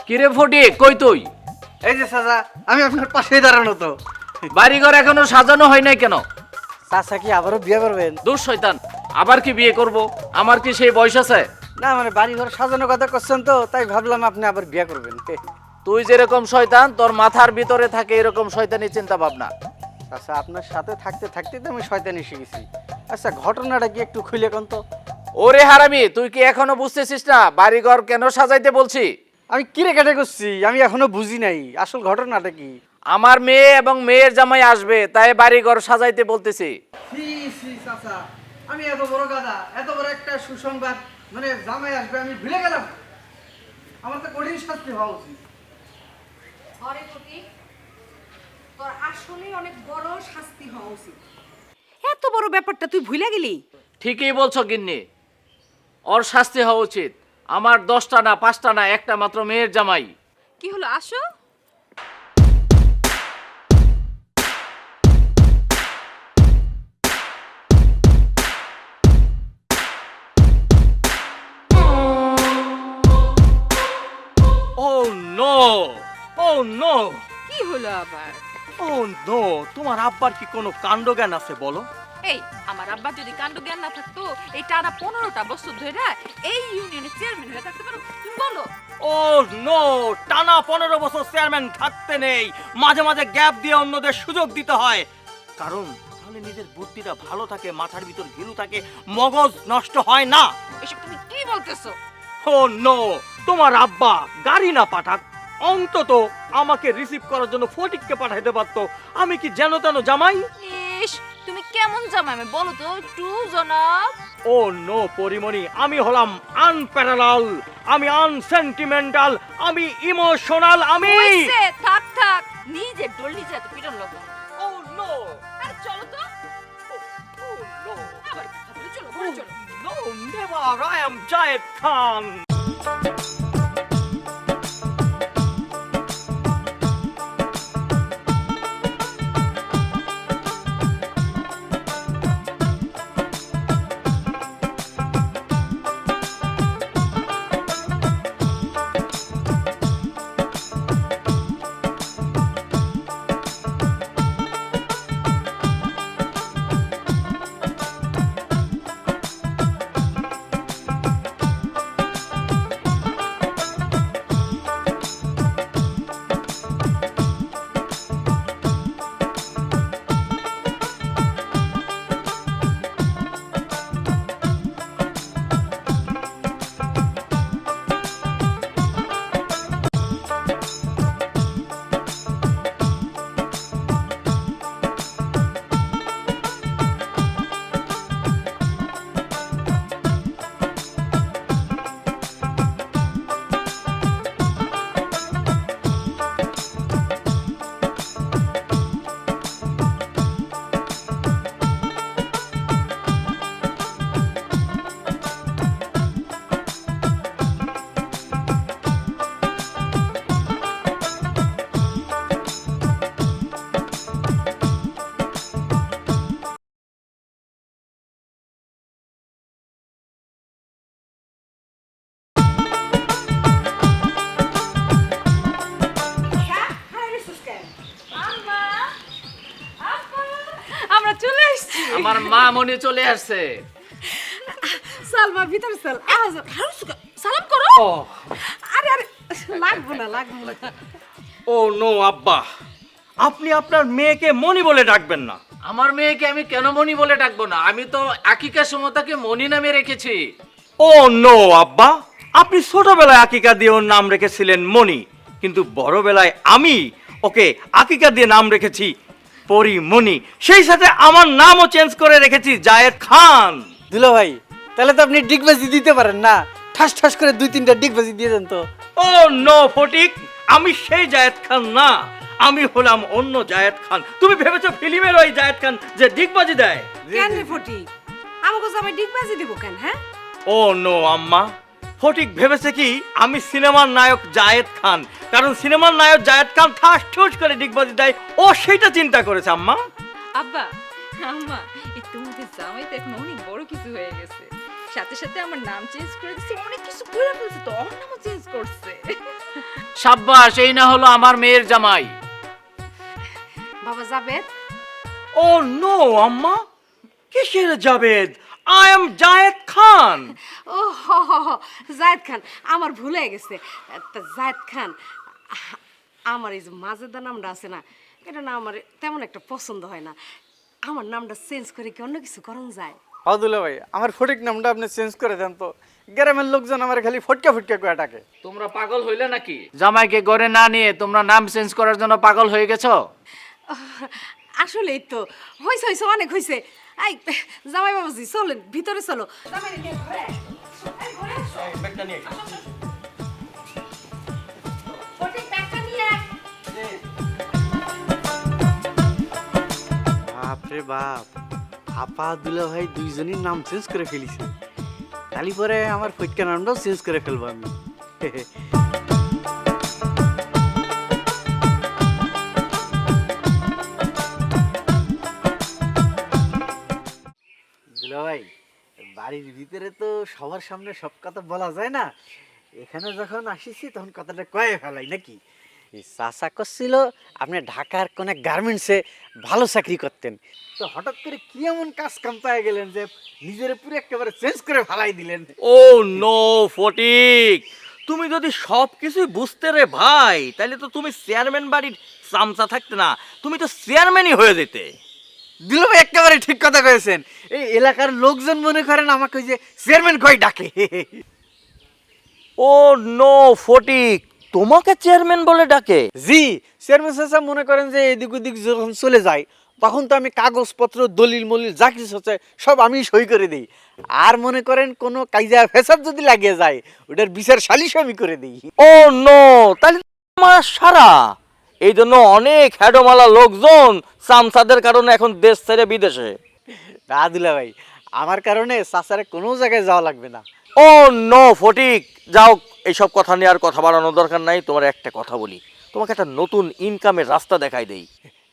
কিরে ফটিক, কই তুই? এই যে চাচা, আমি আপনার পাশেই দাঁড়ানো তো। বাড়িঘর এখনো সাজানো হয় নাই কেন? চাচা কি আবারও বিয়ে করবেন? দূর শয়তান, আবার কি বিয়ে করব? আমার কি সেই বয়স আছে? না মানে বাড়ি ঘর সাজানোর কথা করছেন তো, তাই ভাবলাম আপনি আবার বিয়ে করবেন। তুই যেরকম শয়তান, তোর মাথার ভিতরে থাকে এরকম শয়তানি চিন্তা ভাবনা। আচ্ছা, আপনার সাথে থাকতে থাকতে তো আমি শয়তানি শিখেছি। আচ্ছা, ঘটনাটা কি একটু খুলে কোন তো। ওরে হারামি, তুই কি এখনো বুঝতেছিস না বাড়িঘর কেন সাজাইতে বলছি? আমি কিরে কেটে করছি, আমি এখনো বুঝি নাই আসল ঘটনাটা কি। আমার মেয়ে এবং মেয়ের জামাই আসবে, তাই বাড়িঘর সাজাইতে বলতেছি। চাচা, আমি এত বড় গাদা, এত বড় একটা সুসংবাদ মানে জামাই আসবে আমি ভুলে গেলাম। আমার তো কঠিন শাস্তি হওয়া উচিত। অরে ফটিক, তোর আসলে অনেক বড় শাস্তি হওয়া উচিত। এত বড় ব্যাপারটা তুই ভুলে গেলি? ঠিকই বলছো গিন্নি, ওর শাস্তি হওয়া উচিত। আমার 10টা না 5টা না, একটা মাত্র মেয়ের জামাই। কি হলো, আসো। Oh no! Oh no! কি হলো আবার? Oh no! তোমার আব্বার কি কোনো কাণ্ডজ্ঞান আছে বলো? এই, আমার আব্বা যদি কাণ্ড জ্ঞান না থাকতো, এই টানা 15টা বছর ধরে এই ইউনিয়নের চেয়ারম্যান হয়ে থাকতে পারো? তুমি বলো। Oh no! টানা 15 বছর চেয়ারম্যান থাকতে নেই, মাঝে মাঝে গ্যাপ দিয়ে অন্যদের সুযোগ দিতে হয়, কারণ তাহলে নিজের বুদ্ধিটা ভালো থাকে, মাথার ভিতর ঘিলু থাকে, মগজ নষ্ট হয় না। এসব তুমি কি বলতেছো? Oh no! তোমার আব্বা গাড়ি না পাঠাক, অন্তত আমাকে রিসিভ করার জন্য ফটিককে পাঠাইতে পারতো। আমি কি যেন তেন জামাই? ইস, তুমি কেমন জামাই বলো তো একটু, জনাব। ও নো পরিমণি, আমি হলাম আনপ্যারালাল, আমি আনসেন্টিমেন্টাল, আমি ইমোশনাল, আমি হইছে, থাক থাক, নিজে ডল নিজে এত পিটন লাগবে। ও নো আরে চলো তো। ও নো আবার কথা বলে চলো, ঘরে চলো। No never, I am Zayed Khan. আম্মা, আব্বা, আমরা চলে আসছি। আমার মা মনে চলে আসছে। সালমা ভিতরে চল। সালাম করো। আরে আরে, লাগবো না লাগবো না। ও নো আব্বা, আপনি আপনার মেয়েকে মনি বলে ডাকবেন না। আমার মেয়েকে আমি কেন মনি বলে ডাকবো না? আমি তো আকিকার সময় তাকে মনি নামে রেখেছি। ও নো আব্বা, আপনি ছোটবেলায় আকিকা দিয়ে ওর নাম রেখেছিলেন মনি, কিন্তু বড়বেলায় আমি ওকে আকিকা দিয়ে নাম রেখেছি পরিমণি, সেই সাথে আমার নামও চেঞ্জ করে রেখেছি জায়েদ খান। দুলা ভাই, তাহলে তো আপনি ডিগবাজি দিতে পারেন না, ঠাস ঠাস করে 2-3টা ডিগবাজি দিয়ে দেন তো। ও নো ফটিক, আমি সেই জায়েদ খান না, আমি হলাম অন্য জায়েদ খান। তুমি ভেবেছো ফিল্মের ওই জায়েদ খান যে ডিগবাজি দেয়? কেন রে ফটিক, আমাকে জামাই ডিগবাজি দিব কেন? হ্যাঁ, ও নো আম্মা, ফটিক ভেবেছে কি আমি সিনেমার নায়ক জায়েদ খান, কারণ সিনেমার নায়ক জায়েদ খান ঠাস ঠুস করে ডিগবাজি দেয়, ও সেটা চিন্তা করেছে আম্মা। আব্বা আম্মা, এই তোমাদের জামাই তো এখন অনেক বড় কিছু হয়ে গেছে। সাথে সাথে আমার নাম চেঞ্জ করে দিছে, অনেক কিছু করে ফেলছে, তো আমার নামও চেঞ্জ করছে। সাব্বাস, এই না হলো আমার মেয়ের জামাই। বাবা জাবেদ, ও নো আম্মা, কিসের জাবেদ? I am Zayed Khan. ও জায়েদ খান, আমার ভুল হয়ে গেছে। তা জায়েদ খান, আমার এই যে মাজেদা নামটা আছে না, এটা না আমার তেমন একটা পছন্দ হয় না। আমার নামটা চেঞ্জ করে কি অন্য কিছু করণ যায়? দুলা ভাই, আমার ফটিক নামটা আপনি চেঞ্জ করে দেন তো। গ্রামের লোকজন আমার খালি ফটকা ফটকা করে ডাকে। তোমরা পাগল হইলে নাকি? জামাইকে ঘরে না নিয়ে তোমরা নাম চেঞ্জ করার জন্য পাগল হয়ে গেছো? আসলেই তো হয়েছে হয়েছে, অনেক হয়েছে। এই জামাই বাবাজি, চলেন ভিতরে চলো। জামাই রে, ঘরে আয়। এই, ঘরে আসো। ফটিক, ব্যাগটা নিয়ে আয়। বাপরে বাপ, আপা দুলা ভাই দুইজনই নাম চেঞ্জ করে ফেলিছে। কালি পরে আমার ফটকা নামটাও চেঞ্জ করে ফেলবো আমি। দুলা ভাই, বাড়ির ভিতরে তো সবার সামনে সব কথা বলা যায় না। এখানে যখন আসিছি তখন কথাটা কয়ে ফেলাই নাকি। চাচা করছিল আপনি ঢাকার কোন গার্মেন্টসে ভালো চাকরি করতেন, তো হঠাৎ করে কি এমন কাজ কাম পায়ে গেলেন যে নিজের পুরো একেবারে চেঞ্জ করে ফেলাই দিলেন? ও নো ফটিক, তুমি যদি সব কিছুই বুঝতে রে ভাই, তাহলে তো তুমি চেয়ারম্যান বাড়ির চামচা থাকতে না, তুমি তো চেয়ারম্যানই হয়ে যেতে। দিল ভাই একেবারে ঠিক কথা কয়েছেন। এই এলাকার লোকজন মনে করেন আমাকে ওই যে চেয়ারম্যান কই ডাকে। ও নো ফটিক, তোমাকে চেয়ারম্যান বলে ডাকে? জি, চেয়ারম্যান চাচা মনে করেন যে এদিক ওদিক যখন চলে যায় তখন তো আমি কাগজপত্র দলিল মলিল যা কিছু হচ্ছে সব আমি সই করে দিই। আর মনে করেন কোনো কাইজা ফেসাদ যদি লাগিয়ে যায় ওটার বিচার সালিশ আমি করে দিই। ও নো, তাহলে আমার সারা এই জন্য অনেক হ্যাডোমালা লোকজন চামচাদের কারণে এখন দেশ ছেড়ে বিদেশে। না দুলা ভাই, আমার কারণে চাচারে কোনো জায়গায় যাওয়া লাগবে না। ও নো ফটিক, যাও, এইসব কথা নিয়ে আর কথা বাড়ানোর দরকার নাই। তোমার একটা কথা বলি, তোমাকে একটা নতুন ইনকামের রাস্তা দেখাই দেই।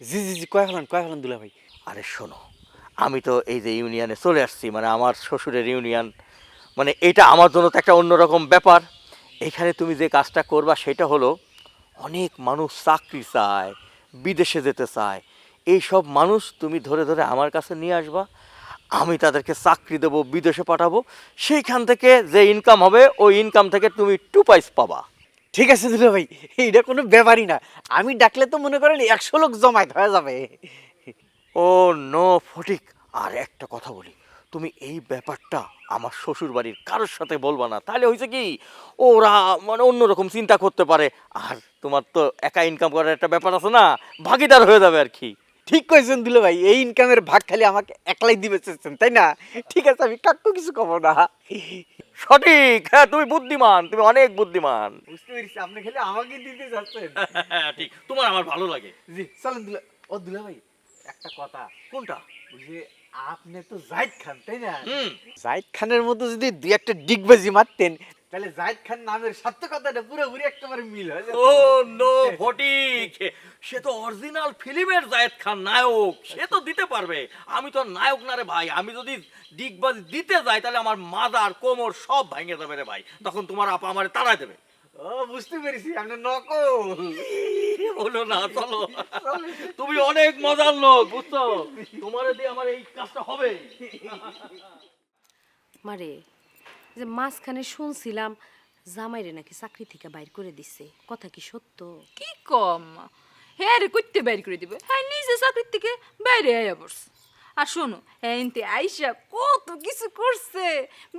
জি জি জি, কয় ফেলান দুলা ভাই। আরে শোনো, আমি তো এই যে ইউনিয়নে চলে আসছি, মানে আমার শ্বশুরের ইউনিয়ন, মানে এটা আমার জন্য তো একটা অন্যরকম ব্যাপার। এখানে তুমি যে কাজটা করবা সেটা হলো, অনেক মানুষ চাকরি চায়, বিদেশে যেতে চায়, এই সব মানুষ তুমি ধরে ধরে আমার কাছে নিয়ে আসবা, আমি তাদেরকে চাকরি দেবো, বিদেশে পাঠাবো, সেইখান থেকে যে ইনকাম হবে ওই ইনকাম থেকে তুমি 2 পয়সা পাবা। ঠিক আছে দুলা ভাই, এইটা কোনো ব্যাপারই না। আমি ডাকলে তো মনে করেন 100 লোক জমায়েত হয়ে যাবে। ও নো ফটিক, আর একটা কথা বলি, তুমি এই ব্যাপারটা আমার শ্বশুর বাড়ির কারোর সাথে বলবা না, তাহলে হয়েছে কি ওরা মানে অন্যরকম চিন্তা করতে পারে, আর তোমার তো একা ইনকাম করার একটা ব্যাপার আছে না, ভাগিদার হয়ে যাবে আর কি। ঠিক কইছেন দুলা ভাই, এই ইনকামের ভাগ খালি আমাকে একলাই দিবে চেয়েছেন তাই না? ঠিক আছে, আমি কাকু কিছু কব না। সঠিক, হ্যাঁ, তুমি বুদ্ধিমান, তুমি অনেক বুদ্ধিমান। বুঝতে পেরেছি, আপনি খালি আমাকে দিতে যাচ্ছেন। ঠিক, তোমার আমার ভালো লাগে। জি চলেন দুলা। ও দুলা ভাই, একটা কথা। কোনটা? ওই যে আপনি তো জাহিদ খান তাই না? হুম। জাহিদ খানের মতো যদি দুই একটা ডিগবাজি মারতেন তাহলে জাহিদ খান নামের সার্থকতাটা পুরোপুরি একেবারে মিল হয়ে যেত। ও নো ফটিক, সে তো অরিজিনাল ফিল্মের জায়েদ খান নায়ক, সে তো দিতে পারবে। আমি তো নায়ক না রে ভাই, আমি যদি ডিগবাজি দিতে যাই তাহলে আমার মাজার কোমর সব ভেঙে যাবে রে ভাই, তখন তোমার আপা আমারে তাড়ায় দেবে। ও বুঝতে পেরেছি, আপনি নকল। বলো না, চলো, তুমি অনেক মজার লোক, বুঝছো, তোমার দিয়ে আমার এই কাজটা হবে। মারে, যে মাঝখানে শুনছিলাম জামাইরে নাকি চাকরি থেকে বাইর করে দিছে, কথা কি সত্য? কি কম, হ্যাঁ রে, করতে বাইর করে দিবে, হ্যাঁ নিজে চাকরির থেকে বাইরে আয়া পড়ছে। আর শোনো, হ্যাঁ এনতে আইসা কত কিছু করছে,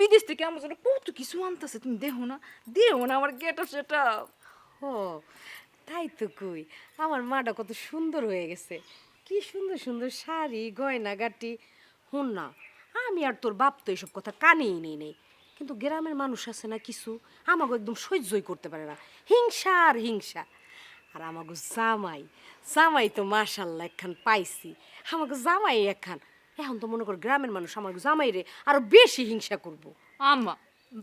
বিদেশ থেকে আমার জন্য কত কিছু আনতেছে, তুমি দেখো না, দেখো না আমার গেট আপ সেটা। ও তাই তো কই, আমার মাটা কত সুন্দর হয়ে গেছে, কি সুন্দর সুন্দর শাড়ি গয়না গাটি। হুন না, আমি আর তোর বাপ তো এইসব কথা কানেই নেই নেই, কিন্তু গ্রামের মানুষ আছে না কিছু, আমাকে একদম সহ্যই করতে পারে না, হিংসা আর হিংসা। আর আমাকে জামাই, জামাই তো মাশাল্লাহ একখান পাইছি, আমাকে জামাই একখান। এখন তো মনে কর গ্রামের মানুষ আমাকে জামাই রে আরো বেশি হিংসা করব। আম্মা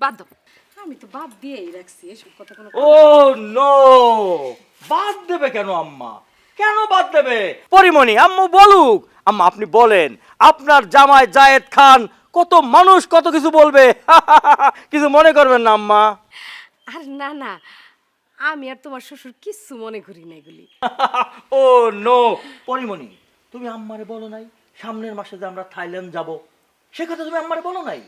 বাদ দাও। আমি তো বাদ দিয়েই রাখছি এসব কথা কোনো। ও নো, বাদ দেবে কেন আম্মা, কেন বাদ দেবে? পরিমণি, আম্মু বলুক। আম্মা আপনি বলেন, আপনার জামাই জায়েদ খান কত মানুষ কত কিছু বলবে। কিছু মনে করবেন না আম্মা। আর না না, আমি আর তোমার শ্বশুর কিচ্ছু মনে করি না এগুলি। ও নো, পরিমণি তুমি আম্মারে বলো নাই সামনের মাসে যে আমরা থাইল্যান্ড যাব, সে কথা তুমি আম্মারে বলো নাই?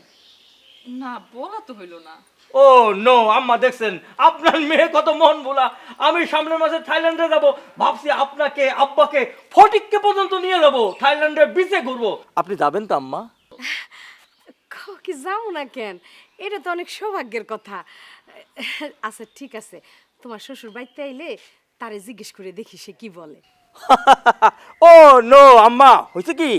না, বলা তো হইলো না। ও নো আম্মা, দেখছেন আপনার মেয়ে কত মন ভোলা। আমি সামনের মাসে থাইল্যান্ডে যাব, ভাবছি আপনাকে আব্বাকে ফটিককে পর্যন্ত নিয়ে যাব, থাইল্যান্ডের বিচে ঘুরবো। আপনি যাবেন তো আম্মা? কি যাবো না কেন, এটা তো অনেক সৌভাগ্যের কথা। আচ্ছা ঠিক আছে, তোমার শ্বশুর বাড়িতে আইলে তারে জিজ্ঞেস করে দেখি সে কি বলে। ও নো আম্মা, হয়েছে কি,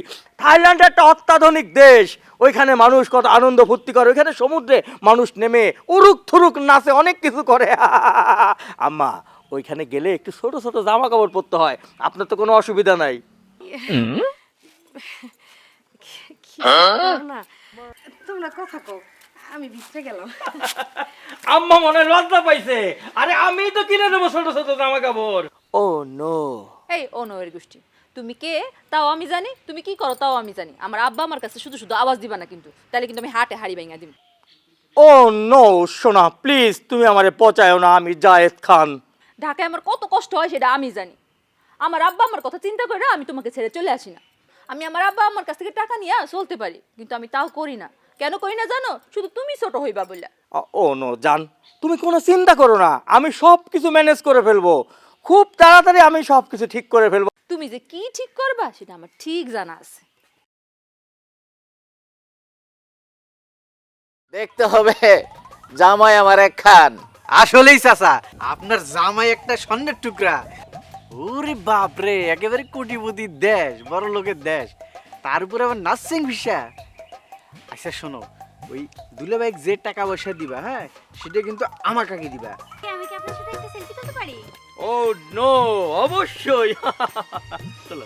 থাইল্যান্ড একটা অত্যাধুনিক দেশ, ওইখানে মানুষ কত আনন্দ ফুর্তি করে, ওইখানে সমুদ্রে মানুষ নেমে উরুক থুরুক নাচে, অনেক কিছু করে। আম্মা ওইখানে গেলে একটু ছোট ছোট জামা কাপড় পরতে হয়, আপনার তো কোনো অসুবিধা নাই। কি না, তোমরা কথা কও, আমি ভিতরে গেলাম। আম্মা মনে হয় লজ্জা পাইছে। আরে আমি তো কিনে দেবো ছোট ছোট জামা কাপড়। ও নো, এই অনয়ের গোষ্ঠী, তুমি কে তাও আমি জানি, তুমি কি করো তাও আমি জানি। আমার আব্বা আমার কাছে শুধু শুধু আওয়াজ দিবা না কিন্তু, তাহলে কিন্তু আমি হাটে হাড়ি ভাঙা দিব। ও নো সোনা, প্লিজ তুমি আমারে পচায়ও না, আমি জায়েদ খান। ঢাকায় আমার কত কষ্ট হয় সেটা আমি জানি। আমার আব্বা আমার কথা চিন্তা করে আমি তোমাকে ছেড়ে চলে আসি না। আমি আমার আব্বা আমার কাছ থেকে টাকা নিয়ে চলতে পারি, কিন্তু আমি তাও করি না। কেন করি না জানো? শুধু তুমি ছোট হইবা বললা। ও নো জান, তুমি কোনো চিন্তা করো না, আমি সব কিছু ম্যানেজ করে ফেলবো, খুব তাড়াতাড়ি আমি সব কিছু ঠিক করে ফেলবো। তুমি যে কি ঠিক করবা সেটা আমার ঠিক জানা আছে। দেখতে হবে জামাই আমার এক খান। আসলেই চাচা, আপনার জামাই একটা স্বর্ণের টুকরা। ওরে বাপ রে, একেবারে কোটিপতির দেশ, বড় লোকের দেশ, তার উপরে আবার নার্সিং ভিসা। আচ্ছা শোনো, ওই দুলাভাই যে টাকা পয়সা দিবা, হ্যাঁ সেটা কিন্তু আমার কাকে দিবা। আমি কি আপনার সাথে একটা সেলফি তুলতে পারি? ও নো, অবশ্যই। চলো।